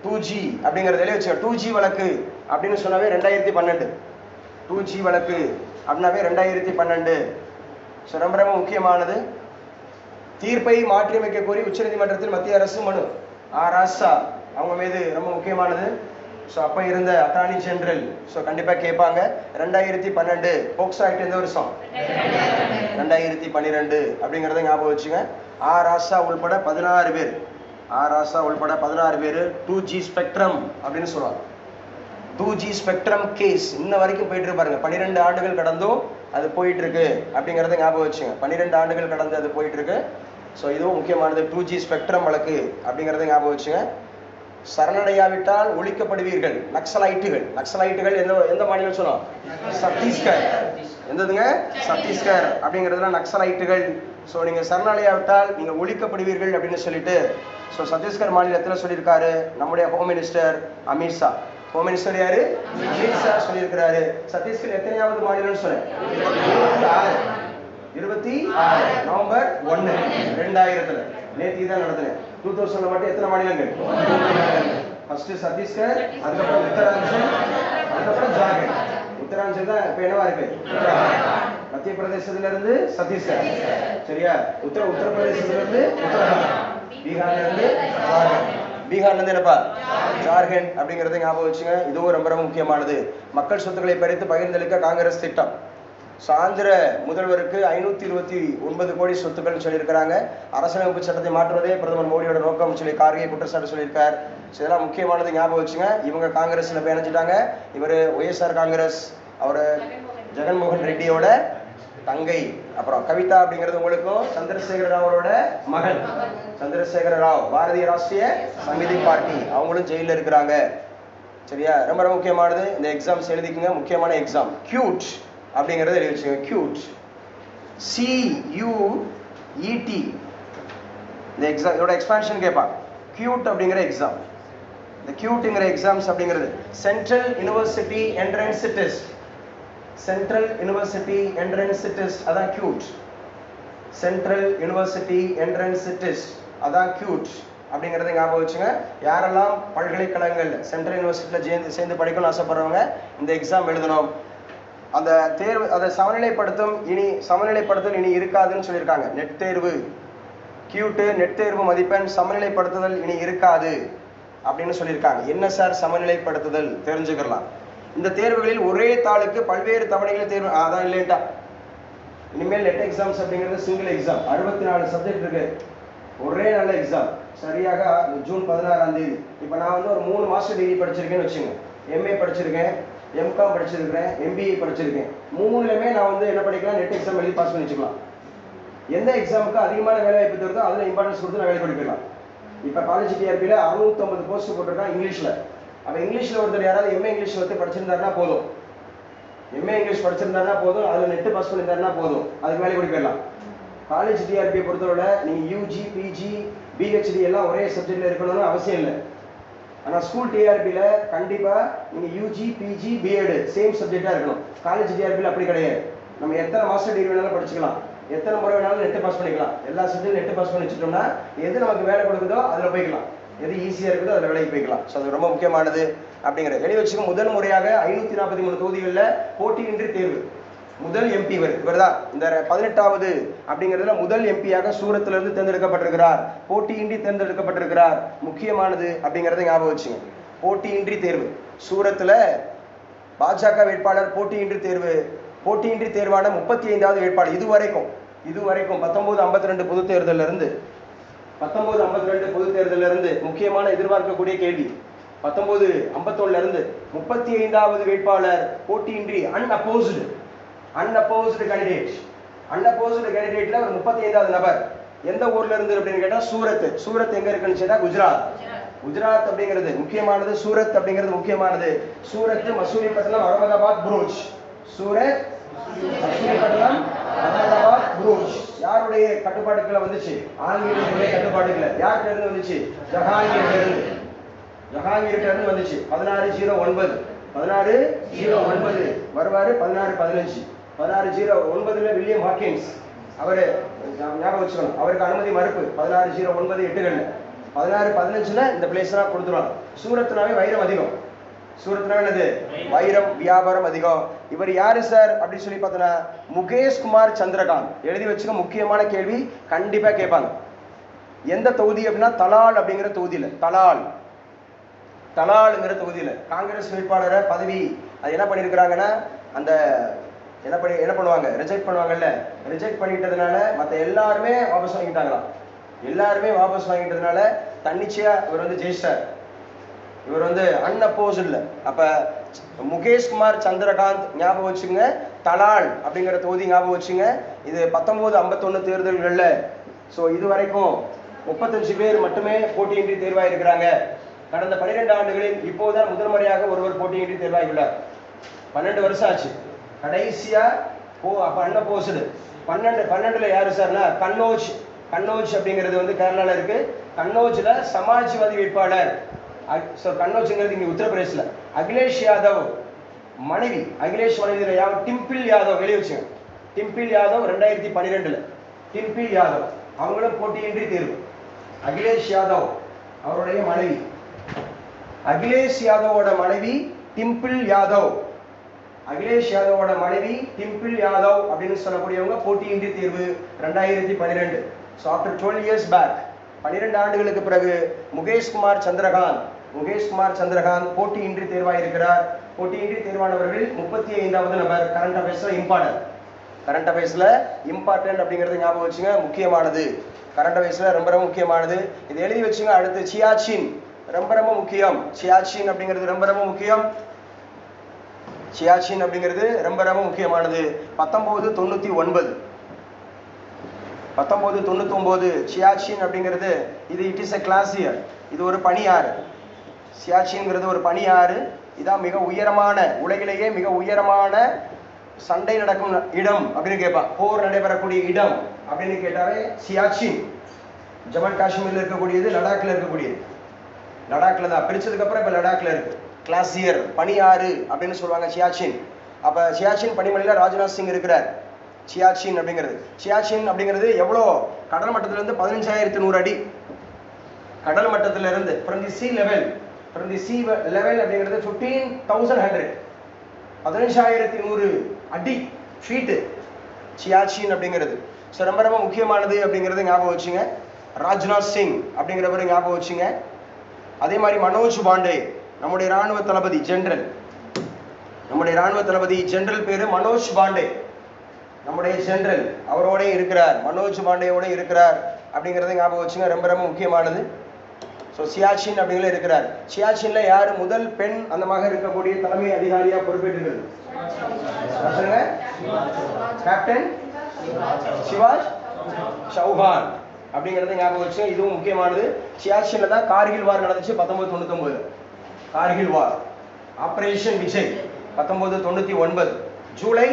2G அப்படிங்கிறத வச்சுங்க. 2G வழக்கு அப்படின்னு சொன்னாவே 2012. 2G வழக்கு அப்படின்னாவே 2012. ஸோ ரொம்ப ரொம்ப முக்கியமானது. தீர்ப்பை மாற்றியமைக்க கோரி உச்சநீதிமன்றத்தில் மத்திய அரசு மனு. ராசா அவங்க மீது ரொம்ப முக்கியமானது. ஸோ அப்போ இருந்த அட்டார்னி ஜெனரல். ஸோ கண்டிப்பாக கேட்பாங்க. 2012 போக்சோ ஆக்ட் எந்த வருஷம்? 2012 அப்படிங்கிறத ஞாபகம் வச்சுங்க. ராசா உள்பட 16 பேர். ராசா உள்பட 16 பேர் 2G ஸ்பெக்ட்ரம் அப்படின்னு சொல்லுவாங்க. 2G ஸ்பெக்ட்ரம் கேஸ் இன்ன வரைக்கும் போயிட்டு இருப்பாருங்க. 12 ஆண்டுகள் கடந்தும் அது போயிட்டு இருக்கு அப்படிங்கிறத ஞாபகம் வச்சுங்க. 12 ஆண்டுகள் கடந்து அது போயிட்டு இருக்கு. ஸோ இதுவும் முக்கியமானது. 2G ஸ்பெக்ட்ரம் வழக்கு அப்படிங்கிறத ஞாபகம் வச்சுங்க. சரணடையாவிட்டால் ஒழிக்கப்படுவீர்கள். நக்சலைட்டுகள் எந்த மாநிலம் சொன்னோம்? சத்தீஸ்கர். எந்ததுங்க? சத்தீஸ்கர் அப்படிங்கிறதுல நக்சலைட்டுகள். ஸோ நீங்க சரணடையாவிட்டால் நீங்க ஒழிக்கப்படுவீர்கள் அப்படின்னு சொல்லிட்டு ஸோ சத்தீஸ்கர் மாநிலத்தில் சொல்லியிருக்காரு நம்முடைய home minister Amit Shah. Home minister யாரு? அமித்ஷா சொல்லியிருக்கிறாரு. சத்தீஸ்கர் எத்தனையாவது மாநிலம்னு சொன்னேன்? 26 நவம்பர் 1 2000 நேற்று தான் நடத்தினேன். 2000 மட்டும் எத்தனை மாநிலங்கள்? ஃபர்ஸ்ட் சத்தீஸ்கர், அதுக்கப்புறம் உத்தராஞ்சல், அதுக்கப்புறம் ஜார்க்கண்ட். உத்தராஞ்சல் தான் இப்ப என்னவா இருக்கு? மத்திய பிரதேசத்துல இருந்து சத்தீஸ்கர், சரியா? உத்தரப்பிரதேசத்துல இருந்து உத்தரகாண்ட், பீகார்ல இருந்து ஜார்க்கண்ட். பீகார்ல இருந்து என்னப்பா? ஜார்க்கண்ட் அப்படிங்கறத ஞாபகம் வச்சுங்க. இதுவும் ரொம்ப ரொம்ப முக்கியமானது. மக்கள் சொத்துக்களை பறித்து பகிர்ந்தளிக்க காங்கிரஸ் திட்டம். ஆந்திர முதல்வருக்கு 529 கோடி சொத்துக்கள் சொல்லியிருக்கிறாங்க. அரசியலமைப்பு சட்டத்தை மாற்றுவதே பிரதமர் மோடியோட நோக்கம் சொல்லி கார்கே குற்றச்சாட்டு சொல்லியிருக்கார். இதெல்லாம் முக்கியமானது ஞாபகம் வச்சுங்க. இவங்க காங்கிரஸ்ல போய் இணைஞ்சிட்டாங்க. இவர் ஒய்எஸ்ஆர் காங்கிரஸ், அவர் ஜெகன்மோகன் ரெட்டியோட தங்கை. அப்புறம் கவிதா அப்படிங்கிறது உங்களுக்கும் சந்திரசேகர ராவோட மகன். சந்திரசேகர ராவ் பாரதிய ராஷ்டிரிய சமிதி பார்ட்டி, அவங்களும் ஜெயில இருக்கிறாங்க. சரியா? ரொம்ப ரொம்ப முக்கியமானது. இந்த எக்ஸாம்ஸ் எழுதிக்குங்க. முக்கியமான எக்ஸாம் கியூட் அப்படிங்கறத எழுதி வச்சுங்க. Cute, CUET. இந்த எக்ஸாம் இதோட எக்ஸ்பான்ஷன் கேட்பாங்க. கியூட் அப்படிங்கிற எக்ஸாம். இந்த கியூட்ங்கிற எக்ஸாம்ஸ் அப்படிங்கிறது central university entrance test. Central university entrance test அதான் cute. Central university entrance test அதான் கியூட் அப்படிங்கறத ஞாபகம் வச்சுங்க. யாரெல்லாம் பல்கலைக்கழகங்கள் சென்ட்ரல் யூனிவர்சிட்டியில சேர்ந்து படிக்கணும்னு ஆசைப்படுறவங்க இந்த எக்ஸாம் எழுதணும். அந்த தேர்வு அதை சமநிலைப்படுத்தல் இனி இருக்காதுன்னு சொல்லியிருக்காங்க. நெட் தேர்வு கியூட்டு, நெட் தேர்வு மதிப்பெண் சமநிலைப்படுத்துதல் இனி இருக்காது அப்படின்னு சொல்லியிருக்காங்க. என்ன சார் சமநிலைப்படுத்துதல்? தெரிஞ்சுக்கலாம். இந்த தேர்வுகளில் ஒரே தாளுக்கு பல்வேறு தவணைகளை தேர்வு அதான் இல்லைன்ட்டா. இனிமேல் நெட் எக்ஸாம்ஸ் அப்படிங்கிறது சிங்கிள் எக்ஸாம். 64 சப்ஜெக்ட் இருக்கு. ஒரே நல்ல எக்ஸாம். சரியாக ஜூன் 16 இப்போ நான் வந்து ஒரு 3 மாஸ்டர் டிகிரி படிச்சிருக்கேன்னு வச்சுங்க. MA படிச்சிருக்கேன், MCOM படிச்சிருக்கிறேன், MBA படிச்சிருக்கேன். 3லுமே நான் வந்து என்ன படிக்கலாம்? நெட் எக்ஸாம் எழுதி பாஸ் பண்ணி வச்சுக்கலாம். எந்த எக்ஸாமுக்கு அதிகமான வேலை வாய்ப்பு தருதோ அதில் இம்பார்ட்டன்ஸ் கொடுத்து நான் வேலை படிக்கலாம். இப்போ காலேஜ் டிஆர்பியில் 650 போஸ்ட் போட்டிருக்கான் இங்கிலீஷில். அப்போ இங்கிலீஷில் ஒருத்தர் யாராவது MA இங்கிலீஷ் வந்து படிச்சிருந்தாருன்னா போதும். MA இங்கிலீஷ் படிச்சிருந்தாருன்னா போதும், அதில் நெட்டு பாஸ் பண்ணியிருந்தாருன்னா போதும், அதுக்கு வேலை படிக்கலாம். காலேஜ் டிஆர்பியை பொறுத்தவரை நீங்கள் UG, PG, PhD எல்லாம் ஒரே சப்ஜெக்டில் இருக்கணும்னு அவசியம் இல்லை. ஆனால் ஸ்கூல் டிஆர்பியில் கண்டிப்பாக நீங்கள் UG, PG, B.Ed சேம் சப்ஜெக்டாக இருக்கணும். காலேஜ் டிஆர்பியில் அப்படி கிடையாது. நம்ம எத்தனை மாஸ்டர் டிகிரி வேணாலும் படிச்சுக்கலாம், எத்தனை முறை வேணாலும் நெட்டு பாஸ் பண்ணிக்கலாம். எல்லா சப்ஜெக்டும் நெட்டு பாஸ் பண்ணி வச்சுட்டோம்னா எது நமக்கு வேலை கொடுக்குதோ அதில் போய்க்கலாம், எது ஈஸியாக இருக்குதோ அதில் வேலைக்கு போய்க்கலாம். ஸோ அது ரொம்ப முக்கியமானது அப்படிங்கிற எழுதி வச்சுக்க. முதல் முறையாக 543 தொகுதிகளில் போட்டியின்றி தேர்வு. முதல் MP இவர் தான். இந்த 18வது அப்படிங்கிறதுல முதல் MP-யாக சூரத்திலிருந்து தேர்ந்தெடுக்கப்பட்டிருக்கிறார். போட்டியின்றி தேர்ந்தெடுக்கப்பட்டிருக்கிறார். முக்கியமானது அப்படிங்கிறத ஞாபகம் வச்சுங்க. போட்டியின்றி தேர்வு. சூரத்துல பாஜக வேட்பாளர் போட்டியின்றி தேர்வு. போட்டியின்றி தேர்வான 35வது வேட்பாளர் இதுவரைக்கும் 1952 பொது தேர்தலில் இருந்து 1952 பொது தேர்தலில் இருந்து முக்கியமான எதிர்பார்க்கக்கூடிய கேள்வி. 1951 இருந்து 35வது வேட்பாளர் போட்டியின்றி அன்அப்போஸ்டு கேண்டிடேட். அன்அப்போஸ்டு கேண்டிடேட்ல ஒரு 35வது நபர் எந்த ஊர்ல இருந்து அப்படின்னு கேட்டா சூரத். சூரத் எங்க இருக்குன்னு கேட்டா குஜராத் அப்படிங்கிறது முக்கியமானது. சூரத் அப்படிங்கிறது முக்கியமானது. சூரத், மசூலிப்பட்டினம், அகமதாபாத், புரூச். சூரத், மசூலிப்பட்டினம், அகமதாபாத், புரூச் யாருடைய கட்டுப்பாட்டுக்குள்ள வந்துச்சு? ஆங்கிலேயருடைய கட்டுப்பாட்டுக்குள்ள. யார்கிட்ட இருந்து வந்துச்சு? ஜஹாங்கீர்கிட்ட இருந்து வந்துச்சு. 1609 வருவாரு. 1609 வில்லியம் ஹாக்கின்ஸ் அவரு ஞாபகம் வச்சுக்கணும். அவருக்கு அனுமதி மறுப்பு. 1609 8 1615 இந்த பிளேஸ் எல்லாம் கொடுத்துருவாங்க. சூரத்னாவே வைரம் அதிகம். சூரத்னா என்னது? வைரம் வியாபாரம் அதிகம். இவர் யாரு சார் அப்படின்னு சொல்லி பார்த்தோன்னா முகேஷ் குமார் சந்திரகாந்த். எழுதி வச்சுக்க, முக்கியமான கேள்வி கண்டிப்பா கேட்பாங்க. எந்த தொகுதி அப்படின்னா தலால் அப்படிங்கிற தொகுதியில, தலால்ங்கிற தொகுதியில காங்கிரஸ் வேட்பாளரை பதவி அது என்ன பண்ணிருக்கிறாங்கன்னா அந்த என்ன பண்ணுவாங்க, ரிஜெக்ட் பண்ணுவாங்கல்ல, ரிஜெக்ட் பண்ணிட்டதுனால மற்ற எல்லாருமே வாபஸ் வாங்கிட்டாங்களாம். எல்லாருமே வாபஸ் வாங்கிட்டதுனால தன்னிச்சையா இவர் வந்து ஜெயிச்சார். இவர் வந்து அன்அப்போஸ்ட். அப்ப முகேஷ் குமார் சந்திரகாந்த் ஞாபகம் வச்சுங்க, தலால் அப்படிங்கிற தொகுதி ஞாபகம் வச்சுங்க. இது 1951 தேர்தல்கள்ல இது வரைக்கும் 35 பேர் மட்டுமே போட்டியின்றி தேர்வாயிருக்கிறாங்க. கடந்த 12 ஆண்டுகளில் இப்போதான் முதல் முறையாக ஒருவர் போட்டியின்றி தேர்வாகியுள்ளார். 12 வருஷம் ஆச்சு. கடைசியா அப்ப அன்அப்போஸ்ட் 12ல யாரு சார்னா கன்னோஜ் அப்படிங்கிறது வந்து கேரளால இருக்கு. கன்னோஜ்ல சமாஜ்வாதி வேட்பாளர் கன்னோஜ்ங்கிறது இங்க உத்தரப்பிரதேசல அகிலேஷ் யாதவ் மனைவி, அகிலேஷ் மனைவி டிம்பிள் யாதவ், வெளியே வச்சுங்க. டிம்பிள் யாதவ் 2012ல டிம்பிள் யாதவ் அவங்களும் போட்டியின்றி தேர்வு. அகிலேஷ் யாதவ் அவருடைய மனைவி, அகிலேஷ் யாதவோட மனைவி டிம்பிள் யாதவ், அகிலேஷ் யாதவோட மனைவி டிம்பிள் யாதவ் அப்படின்னு சொல்லக்கூடியவங்க போட்டியின்றி தேர்வு 2012. ஆஃப்டர் 12 இயர்ஸ் பேக், 12 ஆண்டுகளுக்கு பிறகு முகேஷ் குமார் சந்திரகாந்த் போட்டியின்றி தேர்வாயிருக்கிறார். போட்டியின்றி தேர்வானவர்கள் 35வது நபர். கரண்ட் அஃபேர்ஸ்ல இம்பார்ட்டன்ட் அப்படிங்கிறது ஞாபகம் வச்சுங்க, முக்கியமானது. கரண்ட் அஃபேர்ஸ்ல ரொம்ப ரொம்ப முக்கியமானது. இது எழுதி வச்சுங்க. அடுத்து சியாச்சின் ரொம்ப ரொம்ப முக்கியம். சியாச்சின் அப்படிங்கிறது ரொம்ப ரொம்ப முக்கியம். சியாச்சின் அப்படிங்கிறது ரொம்ப ரொம்ப முக்கியமானது. 1999 சியாச்சின் அப்படிங்கிறது இட் இஸ் எ கிளாசியர். இது ஒரு பனியாறு. சியாச்சின்ங்கிறது ஒரு பனியாறு. இதான் மிக உயரமான, உலகிலேயே மிக உயரமான சண்டை நடக்கும் இடம் அப்படின்னு கேட்பான். போர் நடைபெறக்கூடிய இடம் அப்படின்னு கேட்டாவே சியாச்சின். ஜம்மு காஷ்மீர்ல இருக்கக்கூடியது, லடாக்ல இருக்கக்கூடியது. லடாக்ல தான் பிரிச்சதுக்கு அப்புறம் இப்ப லடாக்ல இருக்கு. கிளாசியர் பனியாறு அப்படின்னு சொல்லுவாங்க சியாச்சின். அப்ப சியாச்சின் பனிமலையில ராஜ்நாத் சிங் இருக்கிறார். சியாச்சின் அப்படிங்கிறது எவ்வளோ? கடல் மட்டத்திலிருந்து 15,100 அடி. கடல் மட்டத்திலிருந்து from the sea level அப்படிங்கிறது 15,100, 15,100 அடி ஃபீட் சியாச்சின் அப்படிங்கிறது. ரொம்ப ரொம்ப முக்கியமானது அப்படிங்கிறது ஞாபகம் வச்சுங்க. ராஜ்நாத் சிங் அப்படிங்கிறவரை ஞாபகம் வச்சுங்க. அதே மாதிரி மனோஜ் பாண்டே, நம்முடைய ராணுவ தளபதி ஜெனரல் பேரு மனோஜ் பாண்டே. நம்முடைய ஜெனரல் அவரோட இருக்கிறார், மனோஜ் பாண்டேயோட இருக்கிறார் அப்படிங்கறத ஞாபகம் வச்சுங்க. ரொம்ப ரொம்ப முக்கியமானது. சியாச்சின் அப்படிங்கிற இருக்கிறார். சியாச்சின்ல யாரு முதல் பெண் அந்தமாக இருக்கக்கூடிய தலைமை அதிகாரியா பொறுப்பேற்றிருக்கிறது? கேப்டன் சிவாஜ் சௌஹான் அப்படிங்கறத ஞாபகம் வச்சு. இதுவும் முக்கியமானது. சியாச்சின்ல தான் கார்கில் வார் நடந்துச்சு 1999. கார்கில் வார். ஆபரேஷன் விஜய் 1999. ஜூலை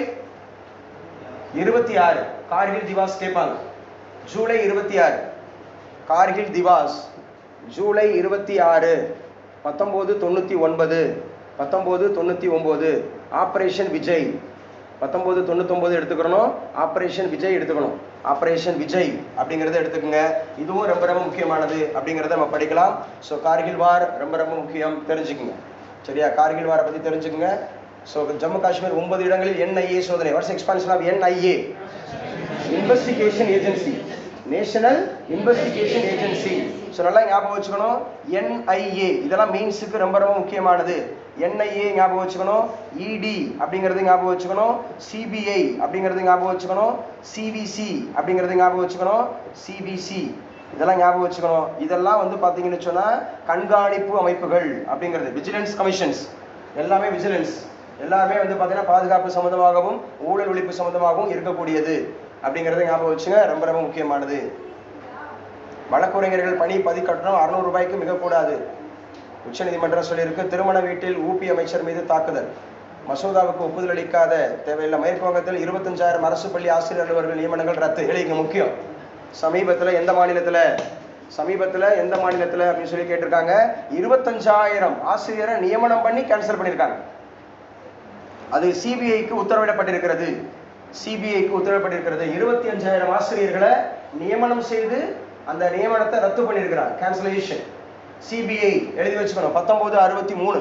26 கார்கில் திவாஸ் கேட்பாங்க. ஜூலை 26 கார்கில் திவாஸ். ஜூலை 26 1999. ஆபரேஷன் விஜய் 1999 எடுத்துக்கணும். ஆபரேஷன் விஜய் எடுத்துக்கணும். ஆபரேஷன் விஜய் அப்படிங்கறத எடுத்துக்கோங்க. இதுவும் ரொம்ப ரொம்ப முக்கியமானது அப்படிங்கறத நம்ம படிக்கலாம். கார்கில் வார் ரொம்ப ரொம்ப முக்கியம், தெரிஞ்சுக்குங்க. சரியா? கார்கில் வாரை பத்தி தெரிஞ்சுக்குங்க. ஜம்மு காஷ்மீர் 9 இடங்களில் NIA சோதனை. What's expansion of NIA? Investigation agency, national investigation agency. நல்லா ஞாபகம் வச்சுக்கணும். NIA இதெல்லாம் மெயின்ஸுக்கு ரொம்ப ரொம்ப முக்கியமானது. NIA ஞாபகம் வச்சுக்கணும். ED அப்படிங்கிறது ஞாபகம் வச்சுக்கணும். CBI அப்படிங்கிறது ஞாபகம் வச்சுக்கணும். CVC அப்படிங்கிறது ஞாபகம் வச்சுக்கணும். CBC இதெல்லாம் ஞாபகம் வச்சுக்கணும். இதெல்லாம் வந்து பாத்தீங்கன்னு சொன்னா கண்காணிப்பு அமைப்புகள் அப்படிங்கிறது. விஜிலன்ஸ் கமிஷன்ஸ் எல்லாமே எல்லாமே வந்து பாத்தீங்கன்னா பாதுகாப்பு சம்பந்தமாகவும் ஊழல் ஒழிப்பு சம்பந்தமாகவும் இருக்கக்கூடியது அப்படிங்கறத ஞாபகம் வச்சுங்க. ரொம்ப ரொம்ப முக்கியமானது. வழக்குரைஞர்கள் பணி பதிக்கட்டணம் 600 ரூபாய்க்கு மிக கூடாது. உச்சநீதிமன்றம் சொல்லியிருக்கு. திருமண வீட்டில் UP அமைச்சர் மீது தாக்குதல். மசோதாவுக்கு ஒப்புதல் அளிக்காத தேவையில்லை. மேற்கு வங்கத்தில் 25,000 அரசு பள்ளி ஆசிரியர் அலுவலர்கள் நியமனங்கள் ரத்து. எழுதிக்க முக்கியம். சமீபத்தில் எந்த மாநிலத்தில் அப்படின்னு சொல்லி கேட்டிருக்காங்க. 25,000 ஆசிரியரை நியமனம் பண்ணி கேன்சல் பண்ணியிருக்காங்க. அது CBIக்கு உத்தரவிடப்பட்டிருக்கிறது. 25,000 ஆசிரியர்களை நியமனம் செய்து அந்த நியமனத்தை ரத்து பண்ணியிருக்கிறாங்க. கேன்சலேஷன். CBI எழுதி வச்சுக்கணும். 1963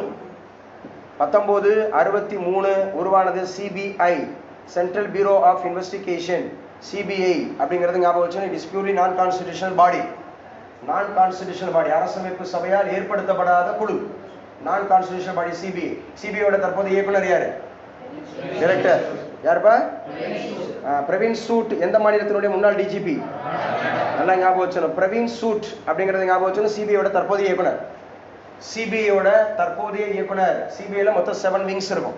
1963 உருவானது CBI, central bureau of investigation. CBI அப்படிங்கிறது ஞாபகம் வச்சு, it is purely non constitutional body. Non constitutional பாடி, அரசமைப்பு சபையால் ஏற்படுத்தப்படாத குழு, நான் கான்ஸ்டிடியூஷனல் பாடி சிபிஐ. சிபிஐயோட தற்போதைய இயக்குனர் யாரு? டைரக்டர் யாருப்பா? பிரவீன் சூட். எந்த மாநிலத்தினுடைய முன்னாள் டிஜிபி? நல்லா ஞாபகம் வச்சணும், பிரவீன் சூட் அப்படிங்கறத ஞாபகம் வச்சணும். சிபிஐயோட தற்போதைய இயக்குனர். சிபிஐயோட தற்போதைய இயக்குனர். சிபிஐல மொத்தம் 7 விங்ஸ் இருக்கும்.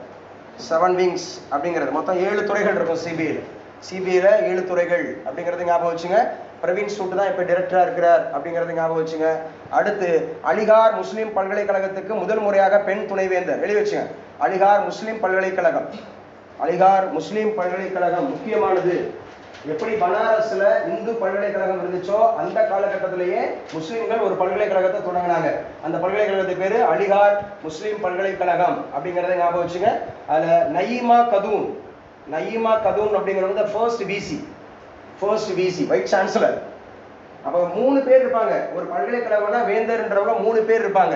7 விங்ஸ் அப்படிங்கிறது மொத்தம் 7 துறைகள் இருக்கும் சிபிஐல. சிபிஐல 7 துறைகள் அப்படிங்கறது ஞாபகம் வச்சுங்க. பிரவீன் சூட் தான் இப்ப டைரக்டரா இருக்கிறார் அப்படிங்கறது ஞாபகம் வச்சுங்க. அடுத்து அலிகார் முஸ்லிம் பல்கலைக்கழகத்துக்கு முதல் முறையாக பெண் துணைவேந்தர். எழுதி வச்சுங்க, அலிகார் முஸ்லிம் பல்கலைக்கழகம். அலிகார் முஸ்லிம் பல்கலைக்கழகம் முக்கியமானது. எப்படி பனாரஸ்ல இந்து பல்கலைக்கழகம் இருந்துச்சோ அந்த காலகட்டத்திலேயே முஸ்லிம்கள் ஒரு பல்கலைக்கழகத்தை தொடங்கினாங்க. அந்த பல்கலைக்கழகத்துக்கு பேரு அலிகார் முஸ்லிம் பல்கலைக்கழகம் அப்படிங்கறத ஞாபகம் வச்சுங்க. அதுல நயீமா கதூன், நயீமா கதூன் அப்படிங்கிறவங்க ஃபர்ஸ்ட் விசி, வைஸ் சான்சலர். அப்ப 3 பேர் இருப்பாங்க ஒரு பல்கலைக்கழகம்னா. வேந்தர்ன்றவங்க 3 பேர் இருப்பாங்க.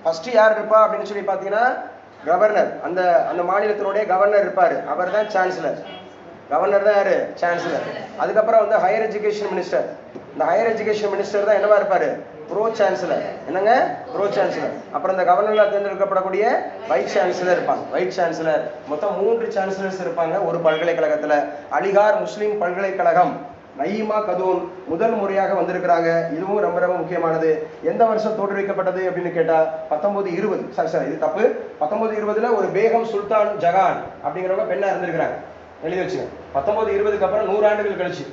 ஃபர்ஸ்ட் யார் இருப்பா அப்படின்னு சொல்லி பாத்தீங்கன்னா கவர்னர். அந்த அந்த மாநிலத்தினுடைய கவர்னர் இருப்பாரு, அவர் தான் சான்சலர். கவர்னர் தான் யாரு? சான்சலர். அதுக்கப்புறம் வந்து ஹையர் எஜுகேஷன் மினிஸ்டர். இந்த ஹையர் எஜுகேஷன் மினிஸ்டர் தான் என்னவா இருப்பாரு? Pro chancellor. என்னங்க? Pro chancellor. அப்புறம் இந்த கவர்னரால் தேர்ந்தெடுக்கப்படக்கூடிய வைஸ் சான்சலர் இருப்பாங்க. Vice chancellor. மொத்தம் 3 சான்சலர்ஸ் இருப்பாங்க ஒரு பல்கலைக்கழகத்துல. அலிகார் முஸ்லிம் பல்கலைக்கழகம் நயீமா கதூன் முதல் முறையாக வந்திருக்கிறாங்க. இதுவும் ரொம்ப ரொம்ப முக்கியமானது. எந்த வருஷம் தோற்றுவிக்கப்பட்டது அப்படின்னு கேட்டா 1920. சாரி இது தப்பு. 1920 ஒரு பேகம் சுல்தான் ஜஹான் அப்படிங்கிறவங்க பெண்ணா இருந்திருக்கிறாங்க. எழுதி வச்சுங்க. 1920க்கு அப்புறம் 100 ஆண்டுகள் கழிச்சு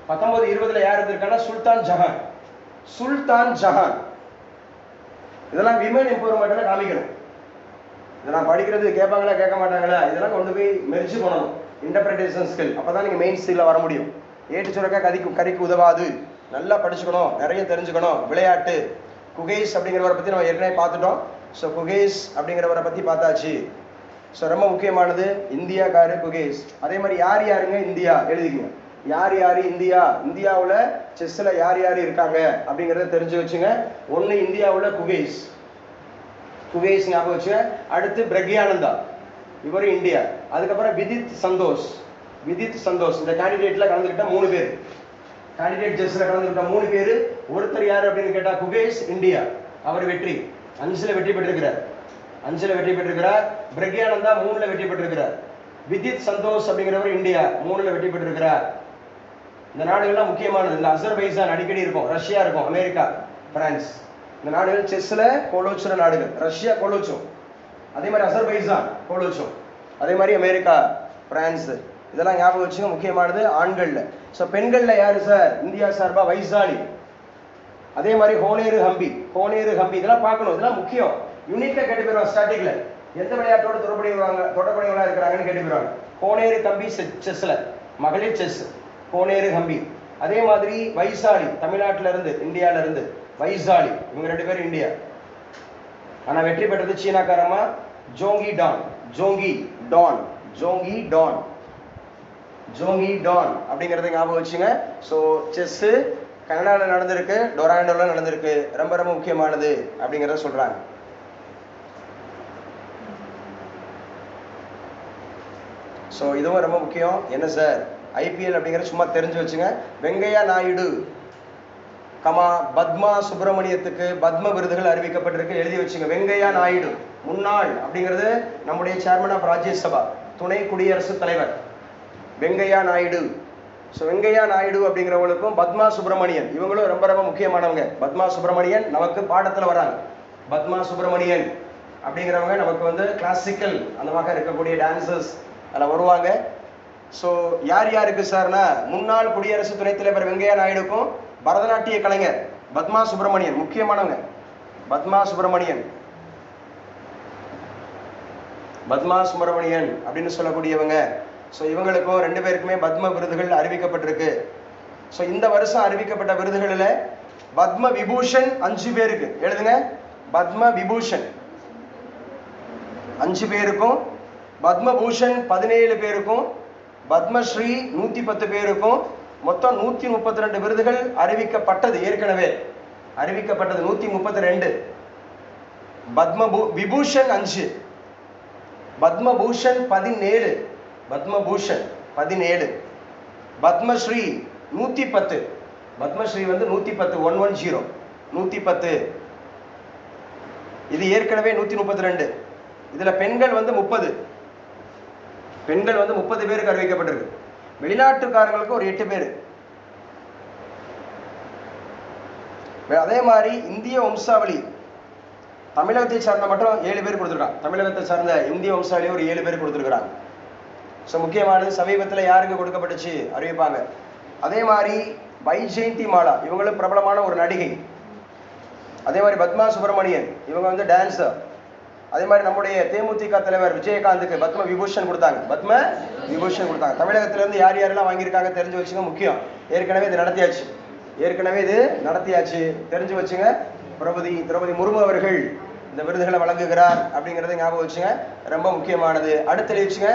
1920 யார் இருந்திருக்காங்கன்னா சுல்தான் ஜஹான். சுல்தான் ஜஹான். இதெல்லாம் விமன் எம்பவர்மெண்ட்ல காமிக்கணும். இதெல்லாம் படிக்கிறது கேட்பாங்களா கேட்க மாட்டாங்களா? இதெல்லாம் கொண்டு போய் மெர்ஜ் பண்ணணும். Interpretation skill. அப்பதான் நீங்க மெயின் ஸ்கில்ல வர முடியும். ஏட்டு சுரக்கா கறிக்கு உதவாது. நல்லா படிச்சுக்கணும், நிறைய தெரிஞ்சுக்கணும். விளையாட்டு. குகேஷ் அப்படிங்கிறவரை பத்தி நம்ம ஏற்கனவே பார்த்துட்டோம். ஸோ குகேஷ் அப்படிங்கிறவரை பத்தி பார்த்தாச்சு. ஸோ ரொம்ப முக்கியமானது இந்தியாக்காரு குகேஷ். அதே மாதிரி யார் யாருங்க இந்தியா எழுதிக்கங்க. யார் யாரு இந்தியா? இந்தியாவில் செஸ்ல யார் யார் இருக்காங்க அப்படிங்கிறத தெரிஞ்சு வச்சுங்க. ஒன்று இந்தியாவில் குகேஷ், குகேஷ் ஞாபகம் வச்சுங்க. அடுத்து பிரக்யானந்தா, இவரு இந்தியா. அதுக்கப்புறம் விதித் சந்தோஷ். விதித் சந்தோஷ் இந்த கேண்டிடேட்ல கலந்துக்கிட்ட 3 பேர். கேண்டிடேட் செஸ்ல கலந்துக்கிட்ட 3 பேர். ஒருத்தர் யாரு அப்படின்னு கேட்டா குகேஷ் இந்தியா. அவர் வெற்றி 5ல வெற்றி பெற்றிருக்கிறார். 5ல வெற்றி பெற்றிருக்கிறார். பிரக்யானந்தா 3ல வெற்றி பெற்றிருக்கிறார். விதித் சந்தோஷ் அப்படிங்கிறவர் இந்தியா 3ல வெற்றி பெற்றிருக்கிறார். இந்த நாடுகள்லாம் முக்கியமானது. இந்த அசர்பைஜான் அடிக்கடி இருக்கும், ரஷ்யா இருக்கும், அமெரிக்கா, பிரான்ஸ். இந்த நாடுகள் செஸ்ல கோலோச்சுற நாடுகள். ரஷ்யா கோலோச்சும், அதே மாதிரி அசர்பைஜான் கோலோச்சும், அதே மாதிரி அமெரிக்கா, பிரான்ஸ். இதெல்லாம் ஞாபகம் வச்சுங்க. முக்கியமானது ஆண்கள்ல. ஸோ பெண்கள்ல யாரு சார்? இந்தியா சார்பா வைசாலி. அதே மாதிரி ஹோனேரு ஹம்பி. ஹோனேரு ஹம்பி இதெல்லாம் பார்க்கணும். இதெல்லாம் முக்கியம். யூனிக்கா கேட்டு போயிருவாங்க. ஸ்டார்டிங்ல எந்த விளையாட்டோட தொடர்புடையவங்களா இருக்கிறாங்கன்னு கேட்டு போயிருவாங்க. ஹோனேரு ஹம்பி செஸ்ல, மகளிர் செஸ், ஹோனேரு ஹம்பி. அதே மாதிரி வைசாலி தமிழ்நாட்டில இருந்து, இந்தியால இருந்து வைசாலி. இவங்க 2 பேரும் இந்தியா. ஆனா வெற்றி பெற்றது சீனாக்காரமா ஜோங்கி டான். ஜோங்கி டான், ஜோங்கி டான், ஜோங்கி டான் அப்படிங்கறத ஞாபகம் வச்சுங்க. ஸோ செஸ் கனடாவில் நடந்திருக்கு, டொராண்டோல நடந்திருக்கு. ரொம்ப ரொம்ப முக்கியமானது அப்படிங்கிறத சொல்றாங்க. ஸோ இதுவும் ரொம்ப முக்கியம். என்ன சார் ஐபிஎல் அப்படிங்கிறது சும்மா தெரிஞ்சு வச்சுங்க. வெங்கையா நாயுடு கமா பத்மா சுப்பிரமணியத்துக்கு பத்ம விருதுகள் அறிவிக்கப்பட்டிருக்கு. எழுதி வச்சுங்க. வெங்கையா நாயுடு முன்னாள் அப்படிங்கிறது நம்முடைய சேர்மன் ஆஃப் ராஜ்யசபா, துணை குடியரசுத் தலைவர் வெங்கையா நாயுடு. ஸோ வெங்கையா நாயுடு அப்படிங்கிறவங்களுக்கும் பத்மா சுப்பிரமணியன் இவங்களும் ரொம்ப ரொம்ப முக்கியமானவங்க. பத்மா சுப்பிரமணியன் நமக்கு பாடத்தில் வராங்க. பத்மா சுப்பிரமணியன் அப்படிங்கிறவங்க நமக்கு வந்து கிளாசிக்கல் அந்த மாதிரி இருக்கக்கூடிய டான்சர்ஸ் அதில் வருவாங்க. ஸோ யார் யாருக்கு சார்னா முன்னாள் குடியரசு துணைத் தலைவர் வெங்கையா நாயுடுக்கும் பரதநாட்டிய கலைஞர் பத்மா சுப்பிரமணியன் முக்கியமானவங்க. பத்மா சுப்பிரமணியன், பத்மா சுப்பிரமணியன் அப்படின்னு சொல்லக்கூடியவங்க. ஸோ இவங்களுக்கும் 2 பேருக்குமே பத்ம விருதுகள் அறிவிக்கப்பட்டிருக்கு. ஸோ இந்த வருஷம் அறிவிக்கப்பட்ட விருதுகளில் பத்ம விபூஷன் 5 பேருக்கு எழுதுங்க. பத்ம விபூஷன் 5 பேருக்கும், பத்மபூஷன் 17 பேருக்கும், பத்மஸ்ரீ 110 பேருக்கும், மொத்தம் 132 விருதுகள் அறிவிக்கப்பட்டது. ஏற்கனவே அறிவிக்கப்பட்டது 132. பத்ம விபூஷன் 5, பத்மபூஷன் 17, பத்மபூஷன் 17, பத்மஸ்ரீ 110, பத்மஸ்ரீ வந்து 110, 110, 110. இது ஏற்கனவே 132. இதுல பெண்கள் வந்து 30, பெண்கள் வந்து 30 பேருக்கு அறிவிக்கப்பட்டிருக்கு. வெளிநாட்டுக்காரங்களுக்கு ஒரு 8 பேர். அதே மாதிரி இந்திய வம்சாவளி தமிழகத்தை சார்ந்த மட்டும் 7 பேர் கொடுத்துருக்காங்க. தமிழகத்தை சார்ந்த இந்திய வம்சாவளி ஒரு 7 பேர் கொடுத்துருக்காங்க. ஸோ முக்கியமானது சமீபத்தில் யாருக்கு கொடுக்கப்பட்டுச்சு அறிவிப்பாங்க. அதே மாதிரி வைஜெயந்தி மாலா, இவங்களும் பிரபலமான ஒரு நடிகை. அதே மாதிரி பத்மா சுப்பிரமணியன், இவங்க வந்து டான்ஸர். அதே மாதிரி நம்முடைய தேமுதிக தலைவர் விஜயகாந்துக்கு பத்ம விபூஷன் கொடுத்தாங்க, பத்ம விபூஷன் கொடுத்தாங்க. தமிழகத்திலேருந்து யார் யாரெல்லாம் வாங்கியிருக்காங்க தெரிஞ்சு வச்சுங்க, முக்கியம். ஏற்கனவே இது நடத்தியாச்சு, ஏற்கனவே இது நடத்தியாச்சு, தெரிஞ்சு வச்சுங்க. திரௌபதி முர்மு அவர்கள் இந்த விருதுகளை வழங்குகிறார் அப்படிங்கிறத ஞாபகம் வச்சுங்க, ரொம்ப முக்கியமானது. அடுத்து வச்சுங்க,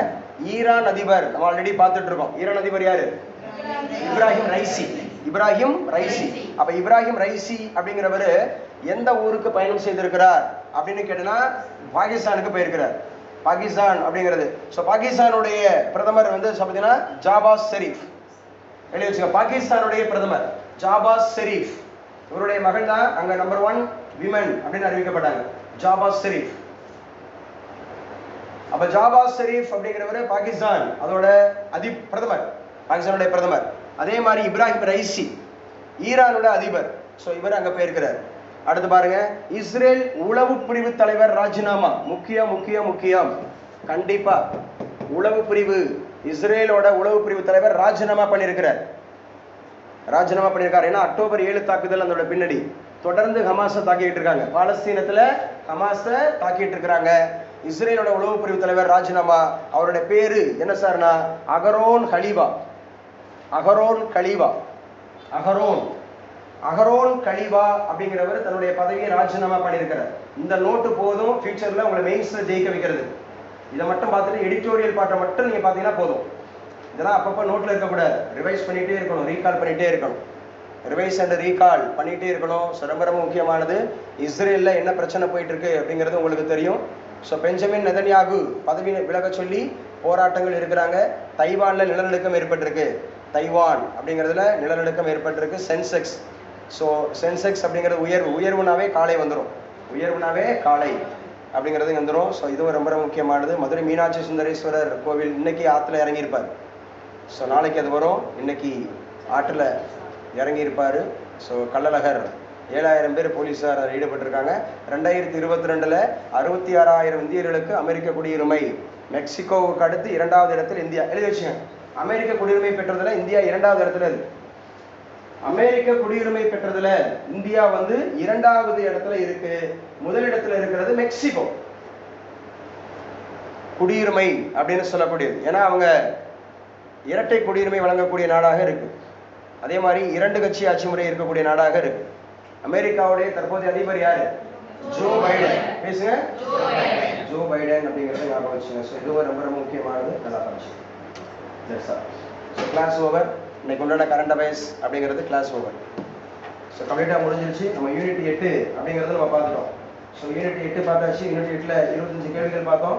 ஈரான் அதிபர் நம்ம ஆல்ரெடி பார்த்துட்டு இருக்கோம். ஈரான் அதிபர் யாரு? Ebrahim Raisi. Ebrahim Raisi. அப்ப இப்ராஹிம் ரைசி அப்படிங்கிறவரு எந்த ஊருக்கு பயணம் செய்திருக்கிறார் அப்படின்னு கேட்டனா பாகிஸ்தானுக்கு போயிருக்கிறார். பாகிஸ்தான் அப்படிங்கிறது. ஸோ பாகிஸ்தானுடைய பிரதமர் வந்து பார்த்தீங்கன்னா ஜாபாஸ் ஷெரீப். எழுதி வச்சுங்க, பாகிஸ்தானுடைய பிரதமர் ஜாபாஸ் ஷெரீப். இவருடைய மகள் தான் அங்க நம்பர் 1 விமன் அப்படின்னு அறிவிக்கப்பட்டாங்க, ஜாபாஸ் ஷெரீப். அப்ப ஜாபாஸ் ஷெரீப் அப்படிங்கிறவரு பாகிஸ்தான் அதோட பிரதமர், பாகிஸ்தானுடைய பிரதமர். அதே மாதிரி இப்ராஹிம் ரைசி ஈரானோட அதிபர். ஸோ இவர் அங்க போயிருக்கிறார். அடுத்து பாருங்க, இஸ்ரேல் உளவு பிரிவு தலைவர் ராஜினாமா. முக்கியம் முக்கியம் முக்கியம், கண்டிப்பா உளவு பிரிவு, இஸ்ரேலோட உளவு பிரிவு தலைவர் ராஜினாமா பண்ணியிருக்கிறார். ராஜினாமா பண்ணியிருக்காரு. ஏன்னா அக்டோபர் 7 தாக்குதல் அதோட பின்னாடி தொடர்ந்து ஹமாஸை தாக்கிட்டு இருக்காங்க. பாலஸ்தீனத்துல ஹமாஸை தாக்கிட்டு இருக்கிறாங்க. இஸ்ரேலோட உளவு பிரிவு தலைவர் ராஜினாமா. அவருடைய பேரு என்ன சார்னா அகரோன் ஹலீவா. அகரோன் கலீவா. அகரோன் கலீவா அப்படிங்கிறவர் தன்னுடைய பதவியை ராஜினாமா பண்ணியிருக்கிறார். இந்த நோட்டு போதும் ஃபியூச்சர்ல உங்களை மெயின்ஸ்ல ஜெயிக்க வைக்கிறது. இதை மட்டும் பார்த்துட்டு எடிட்டோரியல் பாட்டை மட்டும் நீங்க பாத்தீங்கன்னா போதும். இதெல்லாம் அப்பப்போ நோட்ல இருக்கக்கூடாது, ரிவைஸ் பண்ணிட்டே இருக்கணும், ரீகால் பண்ணிட்டே இருக்கணும், ரிவைஸ் அண்ட் ரீகால் பண்ணிட்டே இருக்கணும். ஸோ ரொம்ப ரொம்ப முக்கியமானது. இஸ்ரேலில் என்ன பிரச்சனை போயிட்டு இருக்கு அப்படிங்கிறது உங்களுக்கு தெரியும். ஸோ பெஞ்சமின் நெதன்யாகு பதவி விலக சொல்லி போராட்டங்கள் இருக்கிறாங்க. தைவான்ல நிலநடுக்கம் ஏற்பட்டிருக்கு. தைவான் அப்படிங்கிறதுல நிலநடுக்கம் ஏற்பட்டிருக்கு. சென்செக்ஸ், ஸோ சென்செக்ஸ் அப்படிங்கிறது உயர்வுனாவே காலை வந்துடும், உயர்வுனாவே காலை அப்படிங்கிறது வந்துடும். ஸோ இதுவும் ரொம்ப ரொம்ப முக்கியமானது. மதுரை மீனாட்சி சுந்தரேஸ்வரர் கோவில் இன்னைக்கு ஆற்றுல இறங்கியிருப்பார். ஸோ நாளைக்கு அது வரும். இன்னைக்கு ஆற்றில் இறங்கியிருப்பார். ஸோ கள்ளழகர் 7000 பேர் போலீஸார் ஈடுபட்டிருக்காங்க. 2022 66,000 இந்தியர்களுக்கு அமெரிக்க குடியுரிமை. மெக்சிகோவுக்கு அடுத்து 2வது இடத்தில் இந்தியா. எழுதி வச்சுங்க, அமெரிக்க குடியுரிமை பெற்றதுல இந்தியா 2வது இடத்துல இருக்கு. அமெரிக்க குடியுரிமை பெற்றதுல இந்தியா வந்து 2வது இடத்துல இருக்கு. முதலிடத்துல இருக்கிறது மெக்சிகோ, குடியுரிமை அப்படின்னு சொல்லக்கூடியது. ஏன்னா அவங்க இரட்டை குடியுரிமை வழங்கக்கூடிய நாடாக இருக்கு. அதே மாதிரி 2 கட்சி ஆட்சி முறை இருக்கக்கூடிய நாடாக இருக்கு. அமெரிக்காவுடைய தற்போதைய அதிபர் யாரு? Joe Biden. பேசுங்க, ஜோ பைடன் அப்படிங்கிறத ஞாபகம் வச்சுங்க. ஸோ இதுவும் ரொம்ப ரொம்ப முக்கியமானது. நல்லா படிச்சு கிளாஸ் ஓவர். இன்னைக்கு உண்டான கரண்ட் அஃபேர்ஸ் அப்படிங்கிறது கிளாஸ் ஓவர். ஸோ கம்ப்ளீட்டாக முடிஞ்சிருச்சு. நம்ம யூனிட் 8 அப்படிங்கிறத நம்ம பார்த்துட்டோம். ஸோ யூனிட் 8 பார்த்தாச்சு. யூனிட் 8ல் 25 கேள்விகள் பார்த்தோம்.